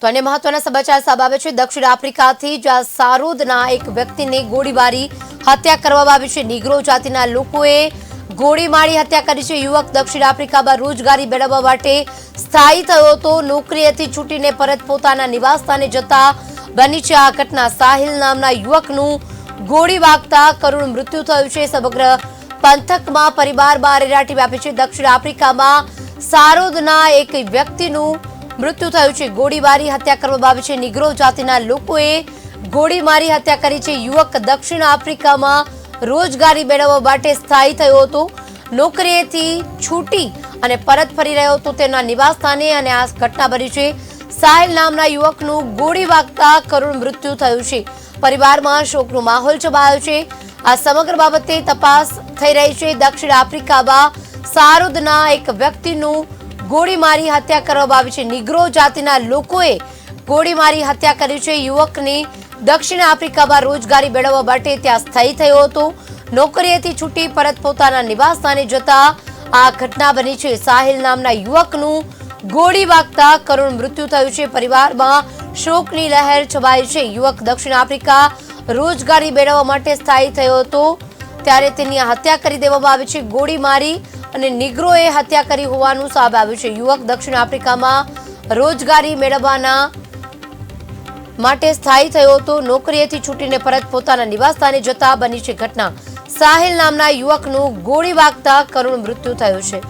તો અન્ય મહત્વના સમાચાર સામે આવે છે દક્ષિણ આફ્રિકાથી, જ્યાં સારોદના એક વ્યક્તિને ગોળીબારી હત્યા કરવામાં આવી છે। નીગ્રો જાતિના લોકોએ ગોળી મારી હત્યા કરી છે। યુવક દક્ષિણ આફ્રિકામાં રોજગારી મેળવવા માટે સ્થાયી થયો હતો। નોકરીએથી છૂટીને પરત પોતાના નિવાસસ્થાને જતા બની છે આ ઘટના। સાહિલ નામના યુવકનું ગોળી વાગતા કરુણ મૃત્યુ થયું છે। સમગ્ર પંથકમાં પરિવારમાં અરેરાટી વ્યાપી છે। દક્ષિણ આફ્રિકામાં સારોદના એક વ્યક્તિનું મૃત્યુ થયું છે। ગોળીબારી હત્યા કરવામાં આવી છે। નીગ્રો જાતિના લોકોએ ગોળી મારી હત્યા કરી છે। યુવક દક્ષિણ આફ્રિકામાં રોજગારી મેળવવા માટે સ્થાયી થયો હતો। નોકરીએથી છૂટી અને પરત ફરી રહ્યો હતો તેના નિવાસસ્થાને અને આ ઘટના બની છે। સાહિલ નામના યુવકનું ગોળી વાગતા કરુણ મૃત્યુ થયું છે। પરિવારમાં શોકનો માહોલ છવાયો છે। આ સમગ્ર બાબતે તપાસ થઈ રહી છે। દક્ષિણ આફ્રિકામાં સારોદના એક વ્યક્તિનું ગોળી મારી હત્યા કરવામાં આવી છે। નીગ્રો જાતિના લોકોએ ગોળી મારી હત્યા કરી છે। યુવકની દક્ષિણ આફ્રિકામાં રોજગારી મેળવવા માટે ત્યાં સ્થાયી થયો હતો। નોકરીએથી છૂટી પરત પોતાના નિવાસસ્થાને જતા આ ઘટના બની છે। સાહિલ નામના યુવકનું ગોળી વાગતા કરુણ મૃત્યુ થયું છે। પરિવારમાં શોકની લહેર છવાઈ છે। યુવક દક્ષિણ આફ્રિકા રોજગારી મેળવવા માટે સ્થાયી થયો હતો ત્યારે તેની હત્યા કરી દેવામાં આવી છે। ગોળી મારી અને નીગ્રોએ હત્યા કરી હોવાનું સામે આવ્યું છે। યુવક દક્ષિણ આફ્રિકામાં રોજગારી મેળવવાના માટે સ્થાયી થયો હતો। નોકરીએથી છૂટીને પરત પોતાના નિવાસસ્થાને જતા બની છે ઘટના। સાહિલ નામના યુવકનું ગોળી વાગતા કરુણ મૃત્યુ થયું છે।